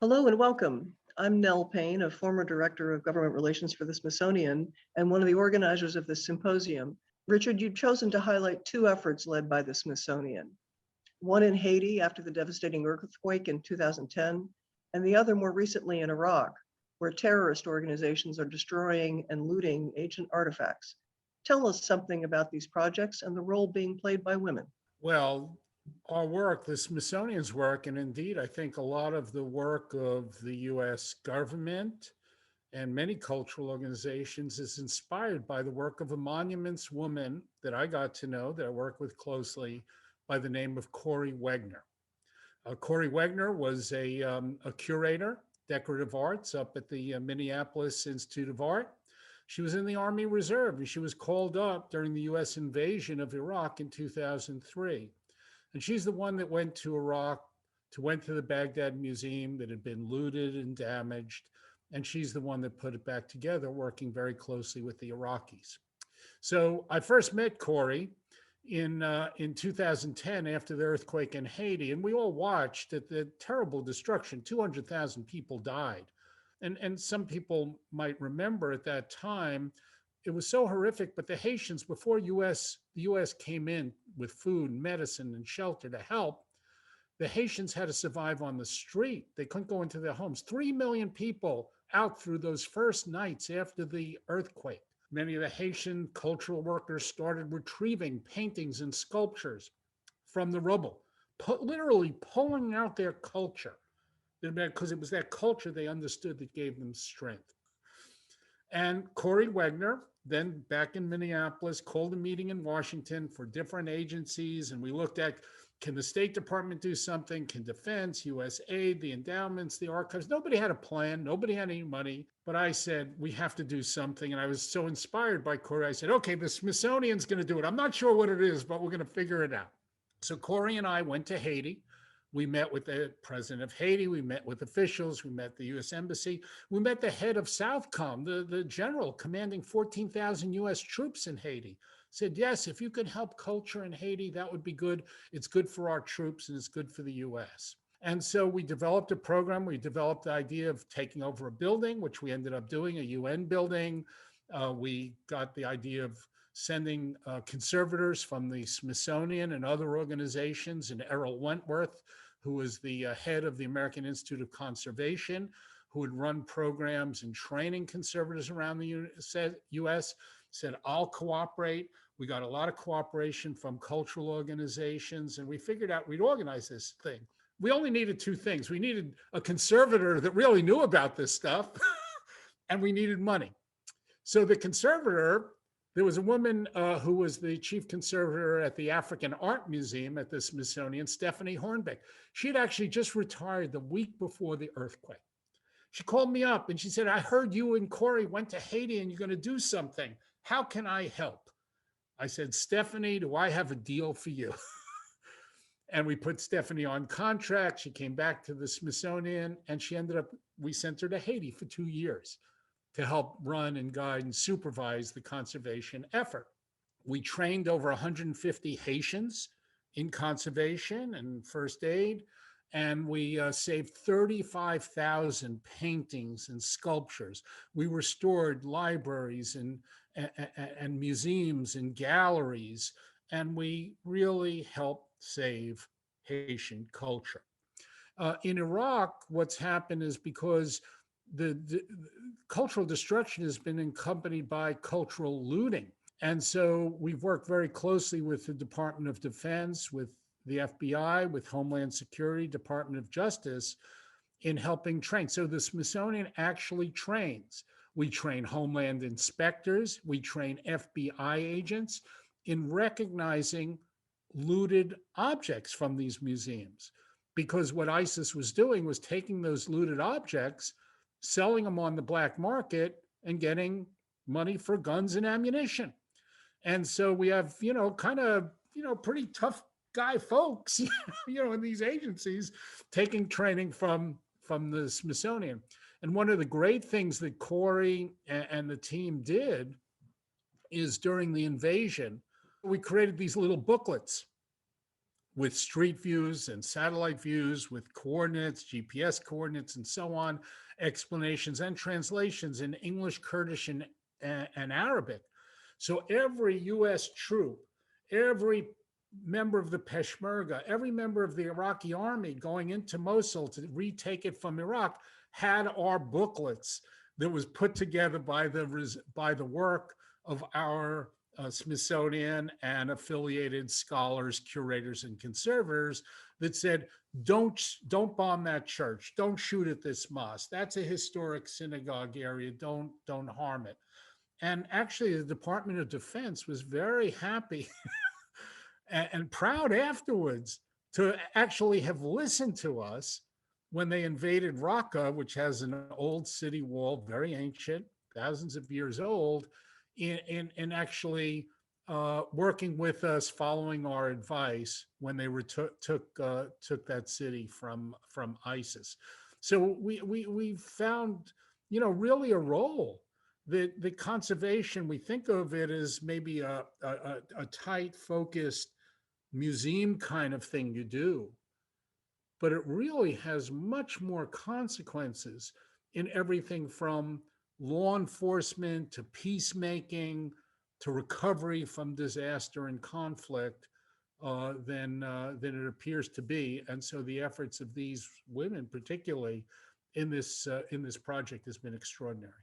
Hello and welcome. I'm Nell Payne, a former director of government relations for the Smithsonian and one of the organizers of this symposium. Richard, you've chosen to highlight two efforts led by the Smithsonian. One in Haiti after the devastating earthquake in 2010, and the other more recently in Iraq, where terrorist organizations are destroying and looting ancient artifacts. Tell us something about these projects and the role being played by women. Well, our work, the Smithsonian's work, and indeed, I think a lot of the work of the US government and many cultural organizations is inspired by the work of a monuments woman that I got to know, that I work with closely, by the name of Corey Wegner. Corey Wegner was a curator, decorative arts, up at the Minneapolis Institute of Art. She was in the Army Reserve, and she was called up during the US invasion of Iraq in 2003. And she's the one that went to Iraq, went to the Baghdad Museum that had been looted and damaged. And she's the one that put it back together, working very closely with the Iraqis. So I first met Corey in 2010 after the earthquake in Haiti, and we all watched at the terrible destruction. 200,000 people died. And some people might remember at that time, it was so horrific, but the Haitians, before the US came in with food, medicine, and shelter to help, the Haitians had to survive on the street. They couldn't go into their homes. 3 million people out through those first nights after the earthquake. Many of the Haitian cultural workers started retrieving paintings and sculptures from the rubble, literally pulling out their culture, because it was that culture they understood that gave them strength. And Corey Wegner, then back in Minneapolis, called a meeting in Washington for different agencies, and we looked at, can the State Department do something? Can Defense, USAID, the endowments, the archives? Nobody had a plan. Nobody had any money. But I said, we have to do something. And I was so inspired by Corey. I said, okay, the Smithsonian's going to do it. I'm not sure what it is, but we're going to figure it out. So Corey and I went to Haiti. We met with the president of Haiti. We met with officials. We met the U.S. Embassy. We met the head of Southcom, the general commanding 14,000 U.S. troops in Haiti. Said, yes, if you could help culture in Haiti, that would be good. It's good for our troops and it's good for the U.S. And so we developed a program. We developed the idea of taking over a building, which we ended up doing, a UN building. We got the idea of sending conservators from the Smithsonian and other organizations, and Errol Wentworth, who was the head of the American Institute of Conservation, who would run programs and training conservators around the U.S., said, I'll cooperate. We got a lot of cooperation from cultural organizations, and we figured out we'd organize this thing. We only needed two things. We needed a conservator that really knew about this stuff, and we needed money. So the conservator, there was a woman who was the chief conservator at the African Art Museum at the Smithsonian, Stephanie Hornbeck. She had actually just retired the week before the earthquake. She called me up and she said, I heard you and Corey went to Haiti and you're going to do something. How can I help? I said, Stephanie, do I have a deal for you? And we put Stephanie on contract. She came back to the Smithsonian and she ended up, we sent her to Haiti for 2 years to help run and guide and supervise the conservation effort. We trained over 150 Haitians in conservation and first aid, and we saved 35,000 paintings and sculptures. We restored libraries and museums and galleries, and we really helped save Haitian culture. In Iraq, what's happened is because the cultural destruction has been accompanied by cultural looting. And so we've worked very closely with the Department of Defense, with the FBI, with Homeland Security, Department of Justice in helping train. So the Smithsonian actually trains. We train Homeland inspectors, we train FBI agents in recognizing looted objects from these museums. Because what ISIS was doing was taking those looted objects, selling them on the black market and getting money for guns and ammunition. And so we have, pretty tough guy folks, in these agencies taking training from the Smithsonian. And one of the great things that Corey and the team did is during the invasion, we created these little booklets with street views and satellite views, with coordinates, GPS coordinates, and so on, explanations and translations in English, Kurdish, and Arabic. So every US troop, every member of the Peshmerga, every member of the Iraqi army going into Mosul to retake it from Iraq had our booklets that was put together by the work of our Smithsonian and affiliated scholars, curators, and conservators that said, don't bomb that church, don't shoot at this mosque. That's a historic synagogue area. Don't harm it. And actually, the Department of Defense was very happy and proud afterwards to actually have listened to us when they invaded Raqqa, which has an old city wall, very ancient, thousands of years old, in actually working with us, following our advice when they took that city from ISIS. So we found, really a role that the conservation, we think of it as maybe a tight, focused museum kind of thing you do, but it really has much more consequences in everything from law enforcement to peacemaking to recovery from disaster and conflict than it appears to be. And so the efforts of these women, particularly in this project, has been extraordinary.